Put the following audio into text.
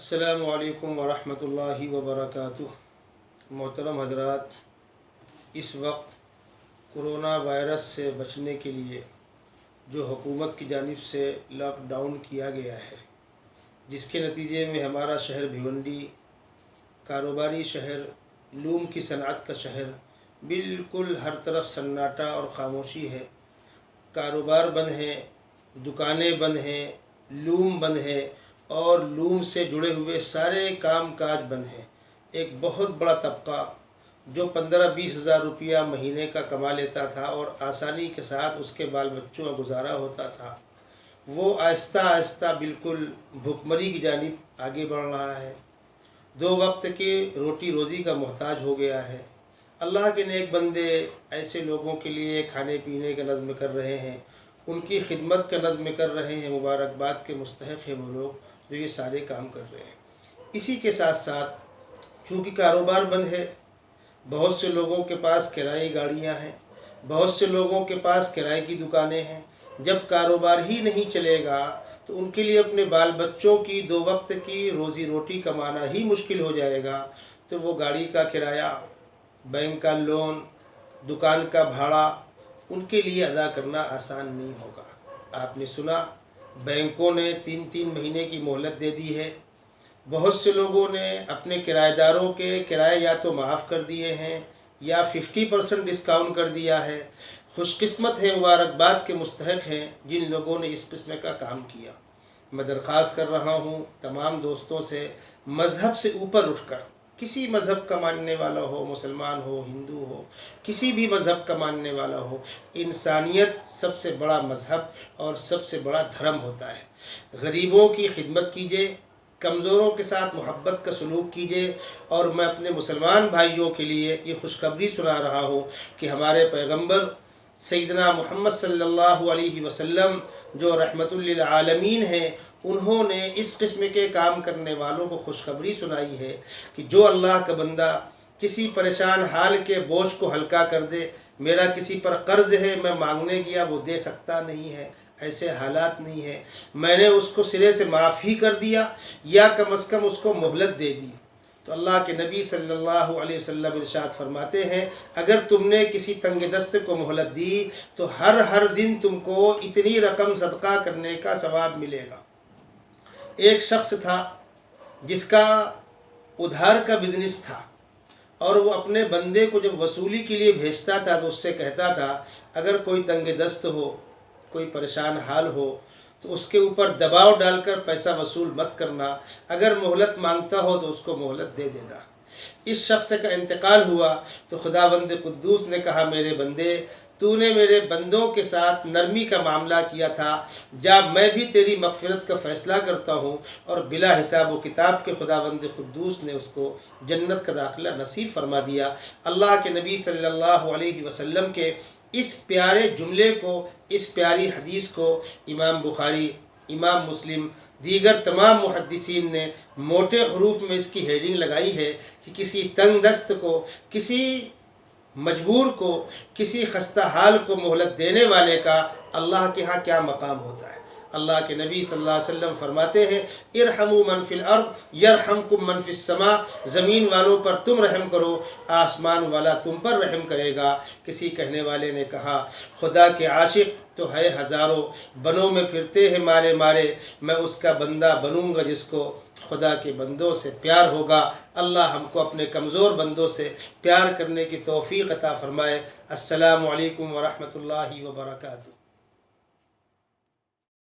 अस्सलामु अलैकुम वरहमतुल्लाहि वबरकातुह। मोहतरम हज़रात, इस वक्त कोरोना वायरस से बचने के लिए जो हुकूमत की जानिब से लॉकडाउन किया गया है, जिसके नतीजे में हमारा शहर भिवंडी कारोबारी शहर, लूम की सनअत का शहर, बिल्कुल हर तरफ सन्नाटा और ख़ामोशी है। कारोबार बंद हैं, दुकानें बंद हैं, लूम बंद है और लूम से जुड़े हुए सारे काम काज बंद हैं। एक बहुत बड़ा तबका जो 15-20 हज़ार रुपया महीने का कमा लेता था और आसानी के साथ उसके बाल बच्चों का गुजारा होता था, वो आहिस्ता आहिस्ता बिल्कुल भुखमरी की जानिब आगे बढ़ रहा है। 2 वक्त की रोटी रोज़ी का मोहताज हो गया है। अल्लाह के नेक बंदे ऐसे लोगों के लिए खाने पीने का नज़्म कर रहे हैं, उनकी खिदमत का नज़्म कर रहे हैं। मुबारकबाद के मुस्तहिक़ हैं वो लोग जो ये सारे काम कर रहे हैं। इसी के साथ साथ चूँकि कारोबार बंद है, बहुत से लोगों के पास किराए गाड़ियाँ हैं, बहुत से लोगों के पास किराए की दुकानें हैं। जब कारोबार ही नहीं चलेगा तो उनके लिए अपने बाल बच्चों की 2 वक्त की रोज़ी रोटी कमाना ही मुश्किल हो जाएगा। तो वो गाड़ी का किराया, बैंक का लोन, दुकान का भाड़ा उनके लिए अदा करना आसान नहीं होगा। आपने सुना बैंकों ने 3-3 महीने की मोहलत दे दी है। बहुत से लोगों ने अपने किराएदारों के किराए या तो माफ़ कर दिए हैं या 50% डिस्काउंट कर दिया है। खुशकिस्मत है, मुबारकबाद के मुस्तहिक़ हैं जिन लोगों ने इस किस्म का काम किया। मैं दरख्वास्त कर रहा हूँ तमाम दोस्तों से, मज़हब से ऊपर उठकर, किसी मज़हब का मानने वाला हो, मुसलमान हो, हिंदू हो, किसी भी मज़हब का मानने वाला हो, इंसानियत सबसे बड़ा मज़हब और सबसे बड़ा धर्म होता है। गरीबों की खिदमत कीजिए, कमज़ोरों के साथ मोहब्बत का सलूक कीजिए। और मैं अपने मुसलमान भाइयों के लिए ये खुशखबरी सुना रहा हूँ कि हमारे पैगम्बर सैयदना मोहम्मद सल्लल्लाहु अलैहि वसल्लम जो रहमतुल लिल आलमीन हैं, उन्होंने इस किस्म के काम करने वालों को खुशखबरी सुनाई है कि जो अल्लाह का बंदा किसी परेशान हाल के बोझ को हल्का कर दे, मेरा किसी पर कर्ज़ है, मैं मांगने गया वो दे सकता नहीं है, ऐसे हालात नहीं है, मैंने उसको सिरे से माफ़ ही कर दिया या कम अज़ कम उसको मोहलत दे दी। तो अल्लाह के नबी सल्लल्लाहु अलैहि वसल्लम इरशाद फरमाते हैं, अगर तुमने किसी तंग दस्त को मोहलत दी तो हर दिन तुमको इतनी रकम सदका करने का सवाब मिलेगा। एक शख्स था जिसका उधार का बिज़नेस था और वो अपने बंदे को जब वसूली के लिए भेजता था तो उससे कहता था, अगर कोई तंग दस्त हो, कोई परेशान हाल हो तो उसके ऊपर दबाव डालकर पैसा वसूल मत करना, अगर मोहलत मांगता हो तो उसको मोहलत दे देना। इस शख्स का इंतकाल हुआ तो खुदावंद कुद्दूस ने कहा, मेरे बंदे, तूने मेरे बंदों के साथ नरमी का मामला किया था, जा मैं भी तेरी मग़फ़िरत का फ़ैसला करता हूँ। और बिला हिसाब व किताब के खुदावंद कुद्दूस ने उसको जन्नत का दाखिला नसीब फरमा दिया। अल्लाह के नबी सल्लल्लाहु अलैहि वसल्लम के इस प्यारे जुमले को, इस प्यारी हदीस को इमाम बुखारी, इमाम मुस्लिम, दीगर तमाम मुहद्दिसीन ने मोटे हरूफ में इसकी हेडिंग लगाई है कि किसी तंग दस्त को, किसी मजबूर को, किसी खस्ता हाल को मोहलत देने वाले का अल्लाह के यहाँ क्या मकाम होता है। अल्लाह के नबी सल्लल्लाहु अलैहि वसल्लम फरमाते हैं, इरहमू मन फिल अर्द यरहमकुम मन फिस समा, ज़मीन वालों पर तुम रहम करो, आसमान वाला तुम पर रहम करेगा। किसी कहने वाले ने कहा, खुदा के आशिक तो है हज़ारों, बनों में फिरते हैं मारे मारे, मैं उसका बंदा बनूँगा जिसको खुदा के बंदों से प्यार होगा। अल्लाह हमको अपने कमज़ोर बंदों से प्यार करने की तौफ़ीक़ अता फ़रमाए। अस्सलामु अलैकुम व रहमतुल्लाहि व बरकातुहू।